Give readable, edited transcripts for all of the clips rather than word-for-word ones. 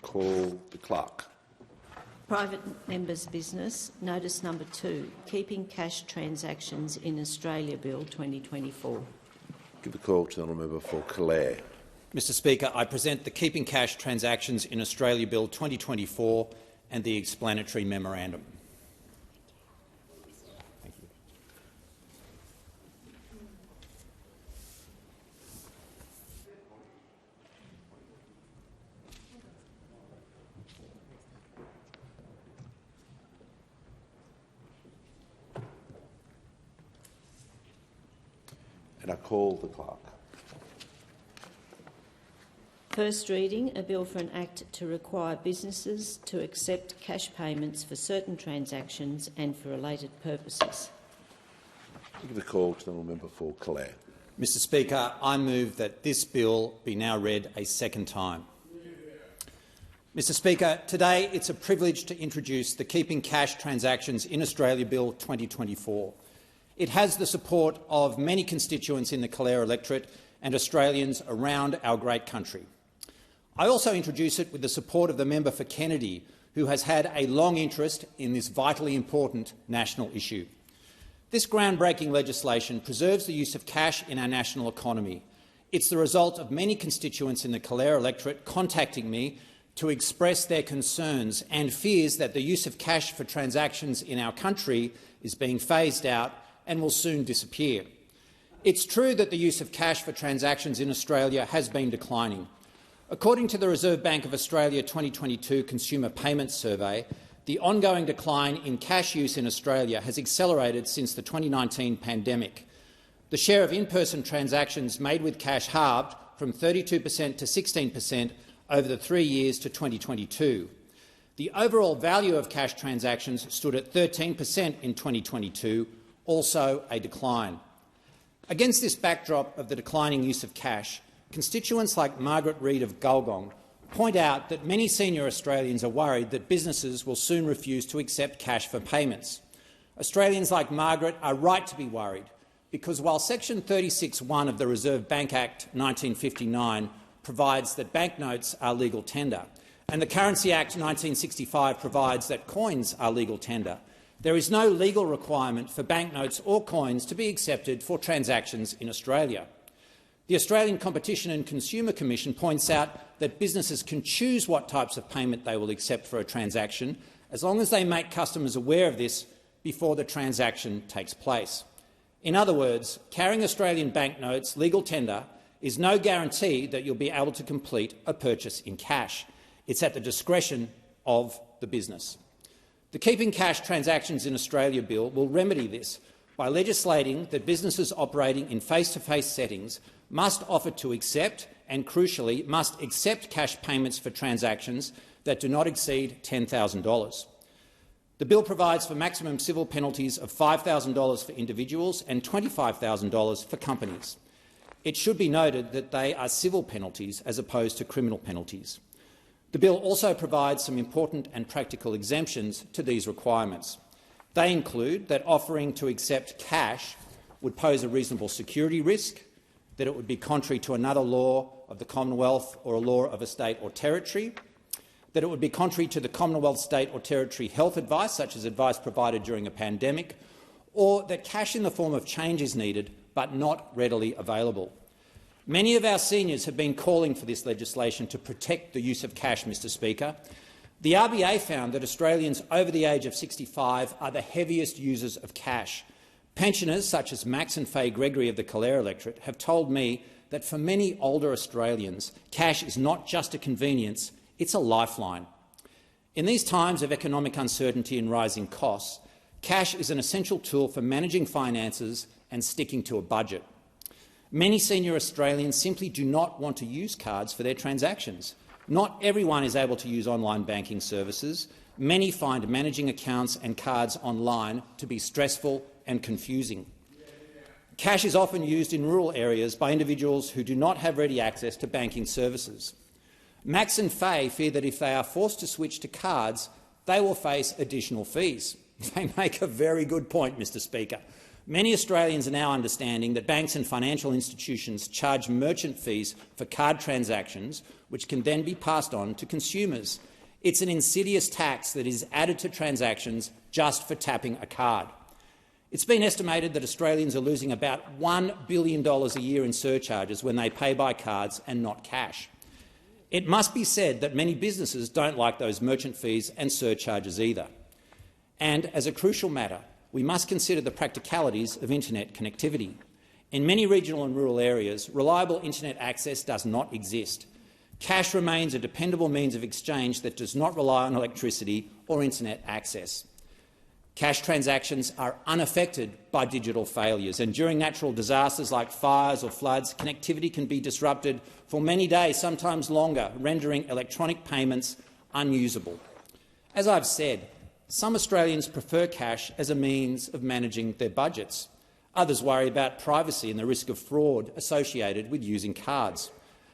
call the clerk. Private members' business. Notice number 2, Keeping Cash Transactions in Australia Bill 2024. Give the call to the honourable member for Calare. Mr Speaker, I present the Keeping Cash Transactions in Australia Bill 2024 and the explanatory memorandum. Thank you. And I call the clerk. First reading, a bill for an act to require businesses to accept cash payments for certain transactions and for related purposes. Give the call to the honourable member for Calare. Mr Speaker, I move that this bill be now read a second time. Mr Speaker, today it's a privilege to introduce the Keeping Cash Transactions in Australia Bill 2024. It has the support of many constituents in the Calare electorate and Australians around our great country. I also introduce it with the support of the member for Kennedy, who has had a long interest in this vitally important national issue. This groundbreaking legislation preserves the use of cash in our national economy. It's the result of many constituents in the Calare electorate contacting me to express their concerns and fears that the use of cash for transactions in our country is being phased out and will soon disappear. It's true that the use of cash for transactions in Australia has been declining. According to the Reserve Bank of Australia 2022 Consumer Payments Survey, the ongoing decline in cash use in Australia has accelerated since the 2019 pandemic. The share of in-person transactions made with cash halved from 32% to 16% over the 3 years to 2022. The overall value of cash transactions stood at 13% in 2022, also a decline. Against this backdrop of the declining use of cash, constituents like Margaret Reid of Gulgong point out that many senior Australians are worried that businesses will soon refuse to accept cash for payments. Australians like Margaret are right to be worried, because while Section 36(1) of the Reserve Bank Act 1959 provides that banknotes are legal tender, and the Currency Act 1965 provides that coins are legal tender, there is no legal requirement for banknotes or coins to be accepted for transactions in Australia. The Australian Competition and Consumer Commission points out that businesses can choose what types of payment they will accept for a transaction, as long as they make customers aware of this before the transaction takes place. In other words, carrying Australian banknotes legal tender is no guarantee that you'll be able to complete a purchase in cash. It's at the discretion of the business. The Keeping Cash Transactions in Australia Bill will remedy this by legislating that businesses operating in face-to-face settings must offer to accept and, crucially, must accept cash payments for transactions that do not exceed $10,000. The bill provides for maximum civil penalties of $5,000 for individuals and $25,000 for companies. It should be noted that they are civil penalties as opposed to criminal penalties. The bill also provides some important and practical exemptions to these requirements. They include that offering to accept cash would pose a reasonable security risk, that it would be contrary to another law of the Commonwealth or a law of a state or territory, that it would be contrary to the Commonwealth, state or territory health advice, such as advice provided during a pandemic, or that cash in the form of change is needed but not readily available. Many of our seniors have been calling for this legislation to protect the use of cash, Mr Speaker. The RBA found that Australians over the age of 65 are the heaviest users of cash. Pensioners such as Max and Faye Gregory of the Calare electorate have told me that for many older Australians, cash is not just a convenience, it's a lifeline. In these times of economic uncertainty and rising costs, cash is an essential tool for managing finances and sticking to a budget. Many senior Australians simply do not want to use cards for their transactions. Not everyone is able to use online banking services. Many find managing accounts and cards online to be stressful and confusing. Cash is often used in rural areas by individuals who do not have ready access to banking services. Max and Faye fear that if they are forced to switch to cards, they will face additional fees. They make a very good point, Mr Speaker. Many Australians are now understanding that banks and financial institutions charge merchant fees for card transactions, which can then be passed on to consumers. It's an insidious tax that is added to transactions just for tapping a card. It's been estimated that Australians are losing about $1 billion a year in surcharges when they pay by cards and not cash. It must be said that many businesses don't like those merchant fees and surcharges either. And as a crucial matter, we must consider the practicalities of internet connectivity. In many regional and rural areas, reliable internet access does not exist. Cash remains a dependable means of exchange that does not rely on electricity or internet access. Cash transactions are unaffected by digital failures, and during natural disasters like fires or floods, connectivity can be disrupted for many days, sometimes longer, rendering electronic payments unusable. As I've said, some Australians prefer cash as a means of managing their budgets. Others worry about privacy and the risk of fraud associated with using cards.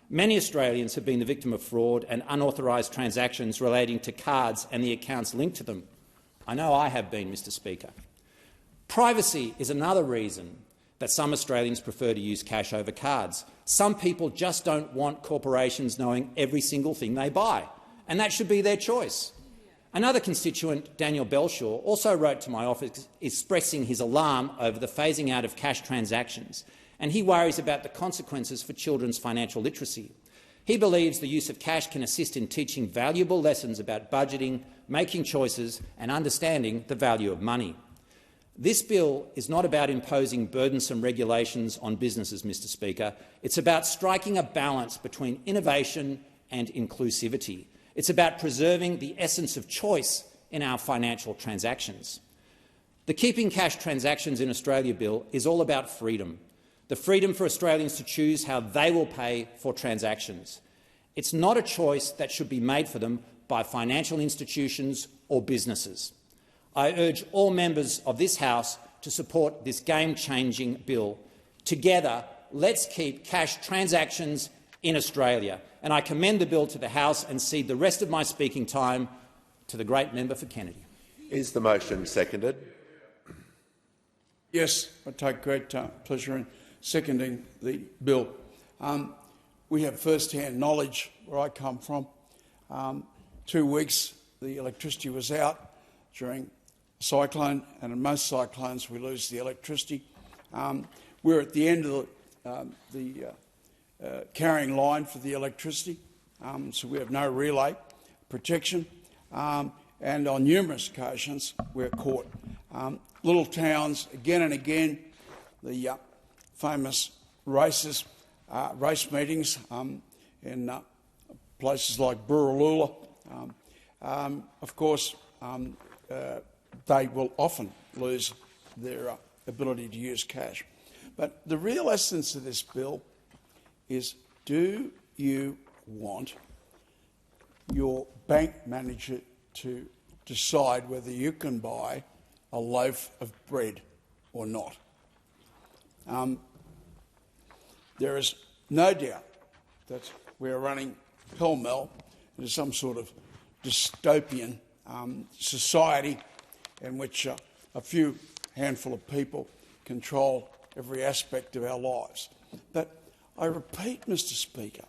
Many Australians have been the victim of fraud and unauthorised transactions relating to cards and the accounts linked to them. I know I have been, Mr Speaker. Privacy is another reason that some Australians prefer to use cash over cards. Some people just don't want corporations knowing every single thing they buy, and that should be their choice. Another constituent, Daniel Belshaw, also wrote to my office expressing his alarm over the phasing out of cash transactions, and he worries about the consequences for children's financial literacy. He believes the use of cash can assist in teaching valuable lessons about budgeting, making choices and understanding the value of money. This bill is not about imposing burdensome regulations on businesses, Mr Speaker. It's about striking a balance between innovation and inclusivity. It's about preserving the essence of choice in our financial transactions. The Keeping Cash Transactions in Australia bill is all about freedom, the freedom for Australians to choose how they will pay for transactions. It's not a choice that should be made for them by financial institutions or businesses. I urge all members of this House to support this game-changing bill. Together, let's keep cash transactions in Australia. And I commend the bill to the House and cede the rest of my speaking time to the great member for Kennedy. Is the motion seconded? Yes, I take great pleasure in seconding the bill. We have first-hand knowledge where I come from. 2 weeks the electricity was out during a cyclone, and in most cyclones we lose the electricity. We're at the end of the carrying line for the electricity, so we have no relay protection, and on numerous occasions we're caught. Little towns, again and again, the famous race meetings in places like Burralula, of course, they will often lose their ability to use cash. But the real essence of this bill is, do you want your bank manager to decide whether you can buy a loaf of bread or not? There is no doubt that we are running pell-mell into some sort of dystopian society in which a few handful of people control every aspect of our lives. But I repeat, Mr Speaker,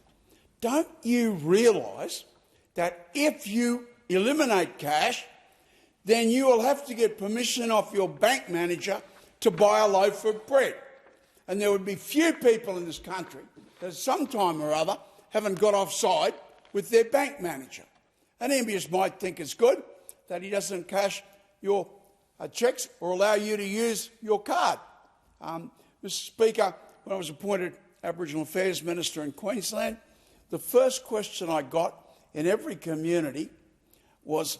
don't you realise that if you eliminate cash, then you will have to get permission off your bank manager to buy a loaf of bread? And there would be few people in this country that at some time or other haven't got offside with their bank manager. An MBS might think it's good that he doesn't cash your cheques or allow you to use your card. Mr Speaker, when I was appointed Aboriginal Affairs Minister in Queensland, the first question I got in every community was,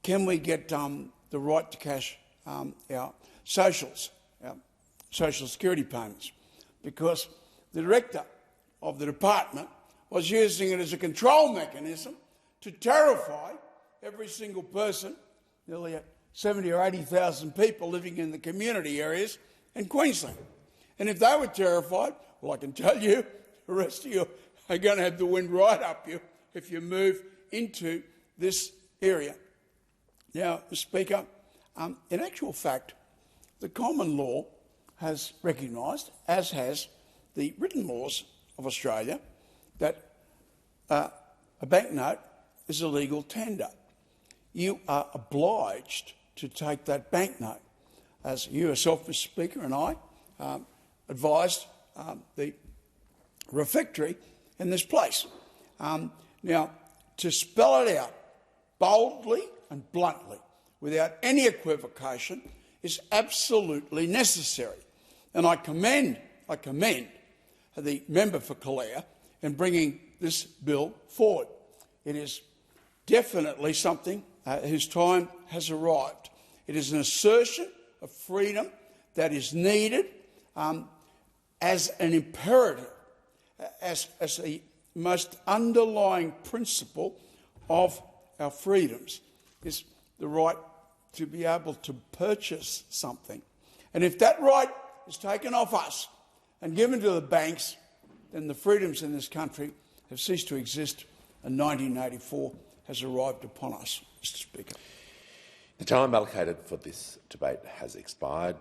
can we get the right to cash our socials, our social security payments? Because the director of the department was using it as a control mechanism to terrify every single person, nearly 70 or 80,000 people living in the community areas in Queensland. And if they were terrified, well, I can tell you, the rest of you are going to have the wind right up you if you move into this area. Now, Mr Speaker, in actual fact, the common law has recognised, as has the written laws of Australia, that a banknote is a legal tender. You are obliged to take that banknote. As you yourself, Mr Speaker, and I advised the refectory in this place. Now, to spell it out boldly and bluntly, without any equivocation, is absolutely necessary. And I commend the member for Calare in bringing this bill forward. It is definitely something whose time has arrived. It is an assertion of freedom that is needed as an imperative, as the most underlying principle of our freedoms, is the right to be able to purchase something. And if that right is taken off us and given to the banks, then the freedoms in this country have ceased to exist, and 1984 has arrived upon us, Mr Speaker. The time allocated for this debate has expired.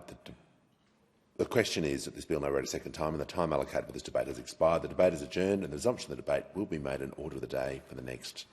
The question is that this bill now read a second time, and the time allocated for this debate has expired. The debate is adjourned, and the resumption of the debate will be made an order of the day for the next